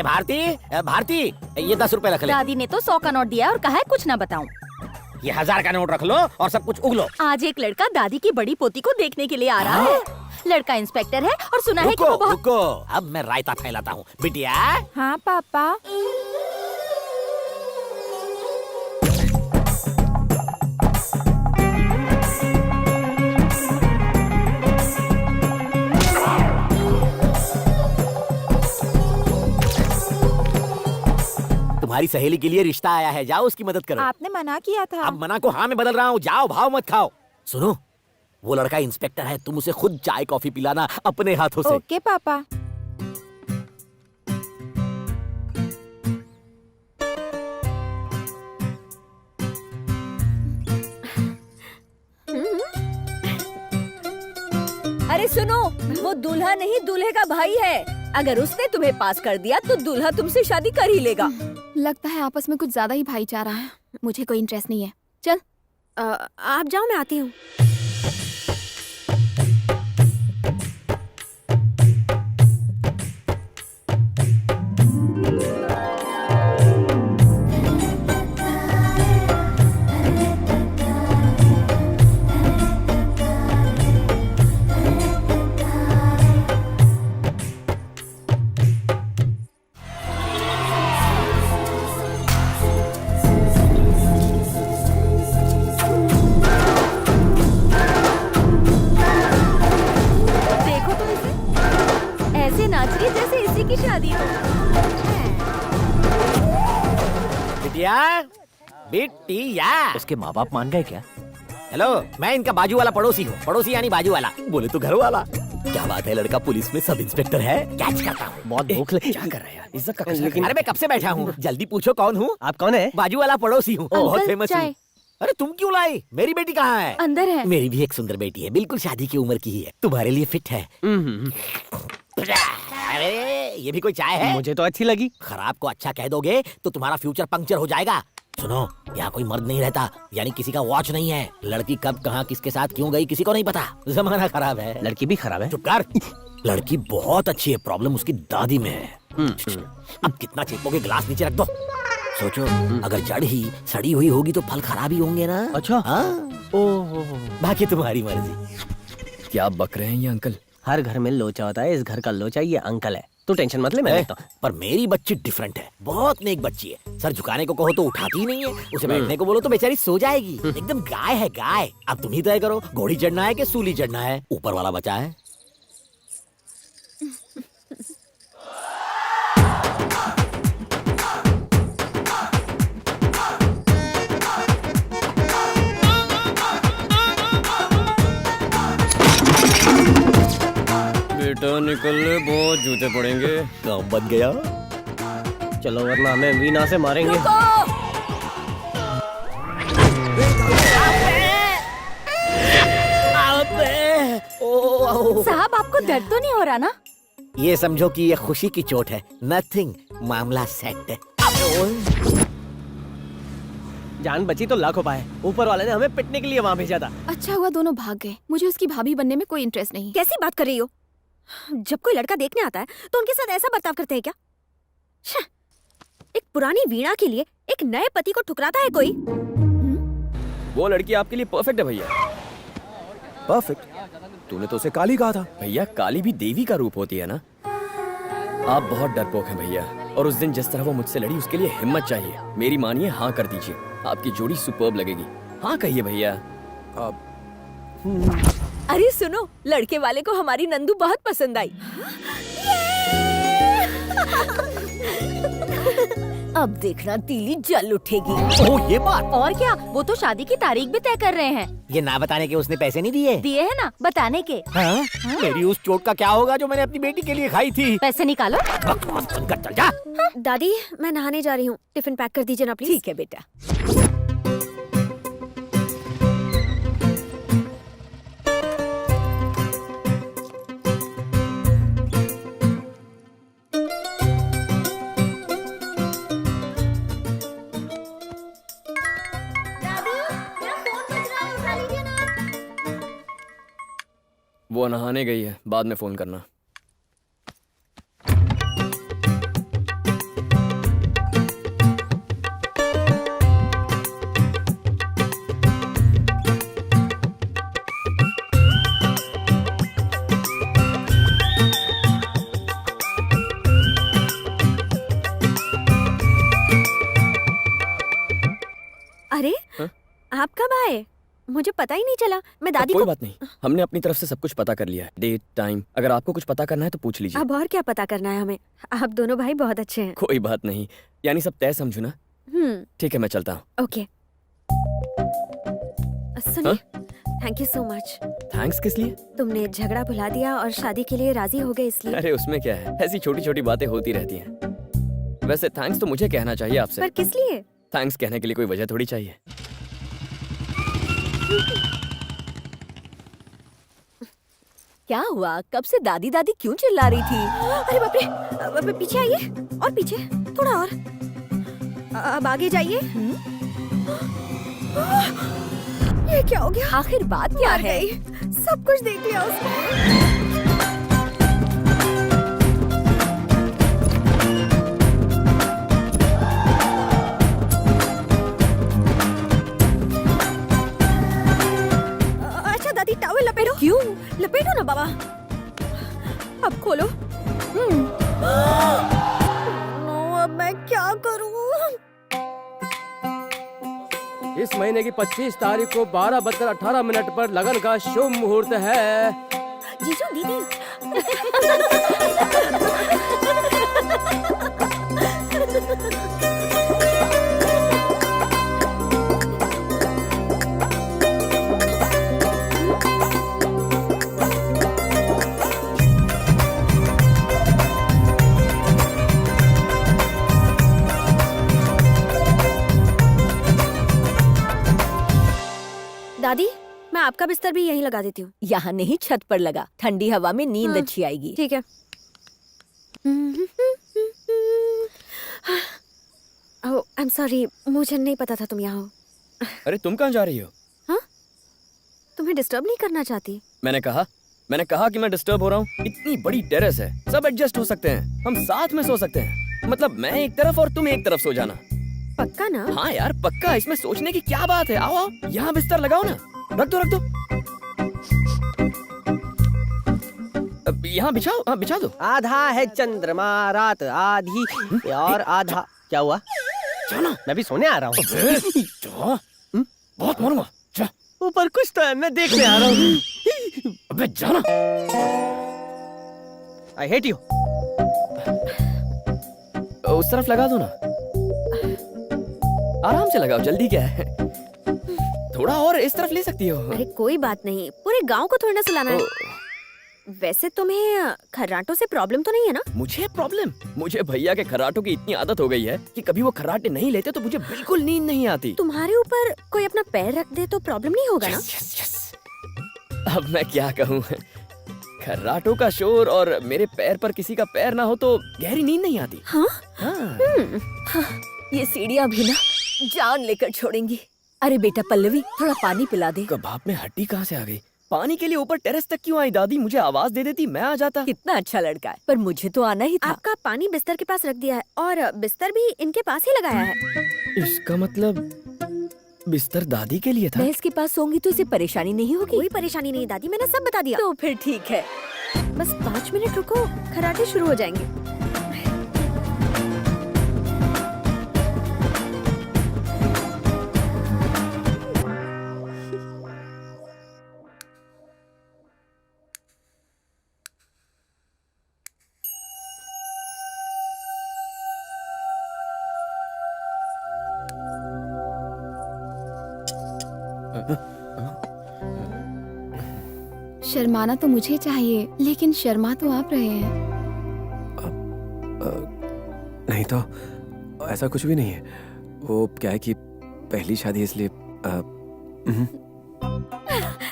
भारती, भारती, ये 10 रुपए रख ले। दादी ने तो 100 का नोट दिया और कहा है कुछ ना बताऊं। ये 1000 का नोट रख लो और सब कुछ उगलो। आज एक लड़का दादी की बड़ी पोती को देखने के लिए आ रहा है। लड़का इंस्पेक्टर है और सुना है कि वो बहुत... रुको, अब मैं रायता फैलाता हूँ। बिटिया। हाँ पापा। तुम्हारी सहेली के लिए रिश्ता आया है, जाओ उसकी मदद करो। आपने मना किया था। अब मना को हाँ में बदल रहा हूँ, जाओ भाव मत खाओ। सुनो, वो लड़का इंस्पेक्टर है, तुम उसे खुद चाय कॉफी पिलाना अपने हाथों से। ओके पापा। अरे सुनो, वो दूल्हा नहीं दूल्हे का भाई है। अगर उसने तुम्हें पास कर दिया तो दूल्हा तुमसे शादी कर ही लेगा। लगता है आपस में कुछ ज्यादा ही भाईचारा है। मुझे कोई इंटरेस्ट नहीं है। चल आप जाओ, मैं आती हूँ। जैसे इसी की शादी हो। बिटिया, बिटिया। उसके माँ बाप मान गए क्या? हेलो, मैं इनका बाजू वाला पड़ोसी हूँ। पड़ोसी यानी बाजू वाला, बोले तो घर वाला। क्या बात है, लड़का पुलिस में सब इंस्पेक्टर है। कैच करता हूँ। बहुत भूख लगी। क्या कर रहे हैं? इज्जत का लेकिन अरे मैं कब से बैठा हूँ, जल्दी पूछो कौन हूँ। आप कौन है? बाजू वाला पड़ोसी हूँ, बहुत फेमस हूँ। चाय। अरे तुम क्यों लाई? मेरी बेटी कहाँ है? अंदर है। मेरी भी एक सुंदर बेटी है, बिल्कुल शादी की उम्र की ही है, तुम्हारे लिए फिट है। अरे ये भी कोई चाय है? मुझे तो अच्छी लगी। खराब को अच्छा कह दोगे तो तुम्हारा फ्यूचर पंक्चर हो जाएगा। सुनो, यहाँ कोई मर्द नहीं रहता, यानी किसी का वॉच नहीं है। लड़की कब कहाँ किसके साथ क्यों गई किसी को नहीं पता। जमाना खराब है। लड़की भी खराब है। चुप कर। लड़की बहुत अच्छी है, प्रॉब्लम उसकी दादी में है। अब कितना चेपोगे, गिलास नीचे रख दो। सोचो, अगर जड़ ही सड़ी हुई होगी तो फल खराब ही होंगे ना। अच्छा। ओह, बाकी तुम्हारी मर्जी। क्या बक रहे हैं ये अंकल? हर घर में लोचा होता है, इस घर का लोचा ये अंकल है। तू टेंशन मत ले, मैं देखता हूं। पर मेरी बच्ची डिफरेंट है, बहुत नेक बच्ची है। सर झुकाने को कहो तो उठाती ही नहीं है, उसे बैठने को बोलो तो बेचारी सो जाएगी। एकदम गाय है गाय। अब तुम ही तय करो, घोड़ी चढ़ना है कि सूली चढ़ना है। ऊपर वाला बचा है। बेटा निकल ले, बहुत जूते पड़ेंगे। काम बन गया। चलो वरना हमें वीणा से मारेंगे। साहब, आपको दर्द तो नहीं हो रहा ना? ये समझो कि ये खुशी की चोट है। नथिंग, मामला सेट है। जान बची तो लाख उपाय। ऊपर वाले ने हमें पिटने के लिए वहाँ भेजा था। अच्छा हुआ दोनों भाग गए। मुझे उसकी भाभी बनने में कोई इंटरेस्ट नहीं। कैसी बात कर रही हो? जब कोई लड़का देखने आता है तो उनके साथ ऐसा बर्ताव करते हैं क्या? एक पुरानी वीणा के लिए एक नए पति को ठुकराता है कोई? वो लड़की आपके लिए परफेक्ट है भैया। परफेक्ट? तूने तो उसे काली कहा था। भैया, काली भी देवी का रूप होती है ना। आप बहुत डरपोक हैं भैया, और उस दिन जिस तरह वो मुझसे लड़ी उसके लिए हिम्मत चाहिए। मेरी मानिए, हाँ कर दीजिए। आपकी जोड़ी सुपर्ब लगेगी। हाँ कहिए भैया। अरे सुनो, लड़के वाले को हमारी नंदू बहुत पसंद आई। अब देखना तीली जल उठेगी। ओह, ये बात। और क्या, वो तो शादी की तारीख भी तय कर रहे हैं। ये ना बताने के उसने पैसे नहीं दिए? दिए है ना, बताने के। हाँ? मेरी उस चोट का क्या होगा जो मैंने अपनी बेटी के लिए खाई थी? पैसे निकालो। बकवास बंद कर, चल जा। दादी, मैं नहाने जा रही हूँ, टिफिन पैक कर दीजिए ना प्लीज। ठीक है बेटा। वो नहाने गई है, बाद में फोन करना। अरे हाँ? आप कब आए? मुझे पता ही नहीं चला। मैं दादी कोई को। बात नहीं, हमने अपनी तरफ से सब कुछ पता कर लिया है, डेट टाइम। अगर आपको कुछ पता करना है तो पूछ लीजिए। अब और क्या पता करना है हमें? आप दोनों भाई बहुत अच्छे हैं। कोई बात नहीं, यानी सब तय समझू ना। ठीक है, मैं चलता हूँ। ओके। सुनिए, thank you so much. Thanks किस लिए? तुमने झगड़ा भुला दिया और शादी के लिए राजी हो गए इसलिए। अरे उसमें क्या है, ऐसी छोटी छोटी बातें होती रहती हैं। वैसे थैंक्स तो मुझे कहना चाहिए आपसे। पर किस लिए? थैंक्स कहने के लिए कोई वजह थोड़ी चाहिए। क्या हुआ? कब से दादी दादी क्यों चिल्ला रही थी? अरे बाप रे, पीछे आइए और पीछे, थोड़ा और। अब आगे जाइए। ये क्या हो गया? आखिर बात क्या मर है? गई। सब कुछ देख लिया उसने। अच्छा दादी, टॉवल लपेटो। क्यों? लपेटो ना बाबा। अब खोलो। अब मैं क्या करूं? इस महीने की 25 तारीख को 12:18 पर लगन का शुभ मुहूर्त है। जीजू दीदी। दादी, मैं आपका बिस्तर भी यहीं लगा देती हूँ। यहाँ नहीं, छत पर लगा। ठंडी हवा में नींद हाँ। अच्छी आएगी। ठीक है। ओह, आई एम सॉरी, मुझे नहीं पता था तुम यहाँ हो। अरे तुम कहाँ जा रही हो? हाँ? तुम्हें डिस्टर्ब नहीं करना चाहती। मैंने कहा कि मैं डिस्टर्ब हो रहा हूँ। इतनी बड़ी टेरेस है, सब एडजस्ट हो सकते हैं। हम साथ में सो सकते हैं। मतलब मैं एक तरफ और तुम एक तरफ सो जाना। पक्का ना? हाँ यार पक्का, इसमें सोचने की क्या बात है। आओ आओ, यहाँ बिस्तर लगाओ ना। रख दो। अब यहाँ बिछाओ, हाँ बिछा दो। आधा है चंद्रमा रात आधी और आधा। क्या हुआ? जाना। मैं भी सोने आ रहा हूँ। जा, बहुत मारूंगा। जा। ऊपर कुछ तो है, मैं देखने आ रहा हूँ। अबे जाना। I hate you. उस तरफ लगा दो ना। आराम से लगाओ, जल्दी क्या है। थोड़ा और इस तरफ ले सकती हो। अरे कोई बात नहीं, पूरे गांव को थोड़ी ना सुलाना है। वैसे तुम्हें खर्राटों से प्रॉब्लम तो नहीं है ना? मुझे प्रॉब्लम? मुझे भैया के खर्राटों की इतनी आदत हो गई है कि कभी वो खर्राटे नहीं लेते तो मुझे बिल्कुल नींद नहीं आती। तुम्हारे ऊपर कोई अपना पैर रख दे तो प्रॉब्लम नहीं होगा ना? यस। अब मैं क्या कहूँ, खर्राटों का शोर और मेरे पैर पर किसी का पैर ना हो तो गहरी नींद नहीं आती। हाँ? हाँ। ये सीढ़ियाँ भी ना जान लेकर छोड़ेंगी। अरे बेटा पल्लवी, थोड़ा पानी पिला दे। कबाब में हड्डी कहाँ से आ गई? पानी के लिए ऊपर टेरेस तक क्यों आई? दादी मुझे आवाज दे देती, मैं आ जाता। कितना अच्छा लड़का है, पर मुझे तो आना ही था। आपका पानी बिस्तर के पास रख दिया है और बिस्तर भी इनके पास ही लगाया है। इसका मतलब बिस्तर दादी के लिए था। मैं इसके पास सोऊंगी तो इसे परेशानी नहीं होगी। कोई परेशानी नहीं दादी, मैंने सब बता दिया। तो फिर ठीक है। बस 5 मिनट रुको, खर्राटे शुरू हो जाएंगे। शर्माना तो मुझे चाहिए, लेकिन शर्मा तो आप रहे हैं। नहीं तो ऐसा कुछ भी नहीं है। वो क्या है कि पहली शादी इसलिए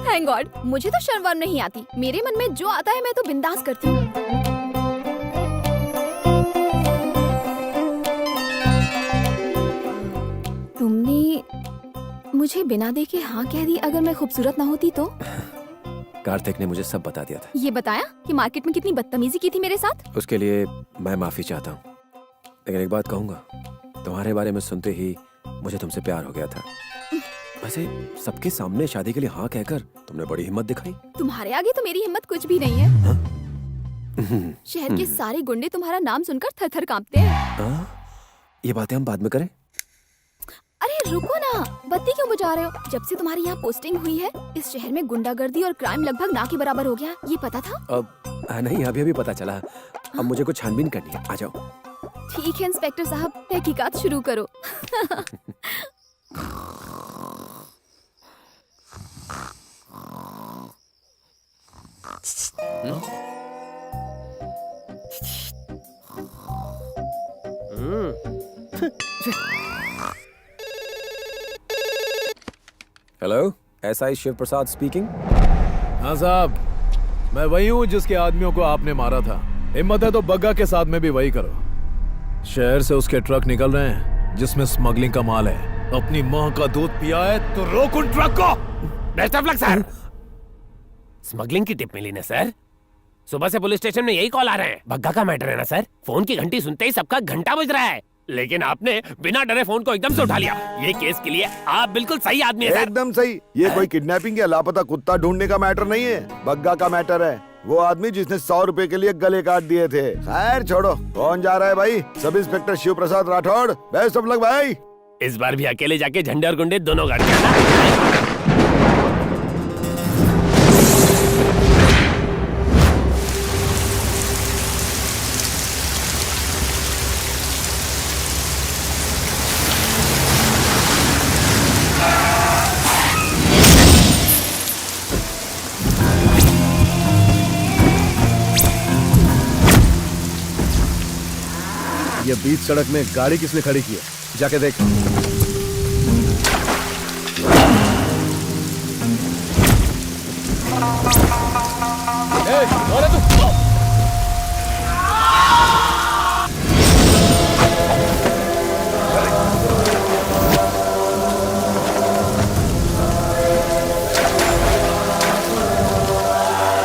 थैंक गॉड, मुझे तो शर्म वर्म नहीं आती। मेरे मन में जो आता है मैं तो बिंदास करती हूँ। तुमने मुझे बिना देखे हाँ कह दी। अगर मैं खूबसूरत ना होती तो? कार्तिक ने मुझे सब बता दिया था। ये बताया कि मार्केट में कितनी बदतमीजी की थी मेरे साथ? उसके लिए मैं माफी चाहता हूँ, लेकिन एक बात कहूंगा, तुम्हारे बारे में सुनते ही मुझे तुमसे प्यार हो गया था। वैसे सबके सामने शादी के लिए हाँ कहकर तुमने बड़ी हिम्मत दिखाई। तुम्हारे आगे तो मेरी हिम्मत कुछ भी नहीं है। शहर के सारे गुंडे तुम्हारा नाम सुनकर थर थर कांपते हैं। ये बातें हम बाद में करें। अरे रुको ना, बत्ती क्यों बुझा रहे हो? जब से तुम्हारी यहाँ पोस्टिंग हुई है, इस शहर में गुंडागर्दी और क्राइम लगभग ना के बराबर हो गया। ये पता था? अब नहीं, अभी अभी पता चला। अब मुझे कुछ छानबीन करनी है, आ जाओ। ठीक है इंस्पेक्टर साहब, तहकीकात शुरू करो। हेलो, एसआई शिव प्रसाद स्पीकिंग। हाँ साहब, मैं वही हूँ जिसके आदमियों को आपने मारा था। हिम्मत है तो बग्गा के साथ में भी वही करो। शहर से उसके ट्रक निकल रहे हैं जिसमें स्मगलिंग का माल है। अपनी माँ का दूध पिया है तो रोक उन ट्रक को। Best of luck sir. Smuggling की टिप मिली ना सर? सुबह से पुलिस स्टेशन में यही कॉल आ रहे हैं। बग्गा का मैटर है ना सर? फोन की घंटी सुनते ही सबका घंटा बज रहा है, लेकिन आपने बिना डरे फोन को एकदम से उठा लिया। ये केस के लिए आप बिल्कुल सही आदमी है सर। एकदम सही। ये कोई किडनैपिंग या लापता कुत्ता ढूंढने का मैटर नहीं है, बग्गा का मैटर है। वो आदमी जिसने 100 रुपए के लिए गले काट दिए थे। खैर छोड़ो, कौन जा रहा है भाई? Sub inspector Shiv Prasad Rathore. Best of luck भाई। इस बार भी अकेले जाके झंडे और गुंडे दोनों गाड़ दिया। ये बीच सड़क में गाड़ी किसने खड़ी की है? जाके देख। ए,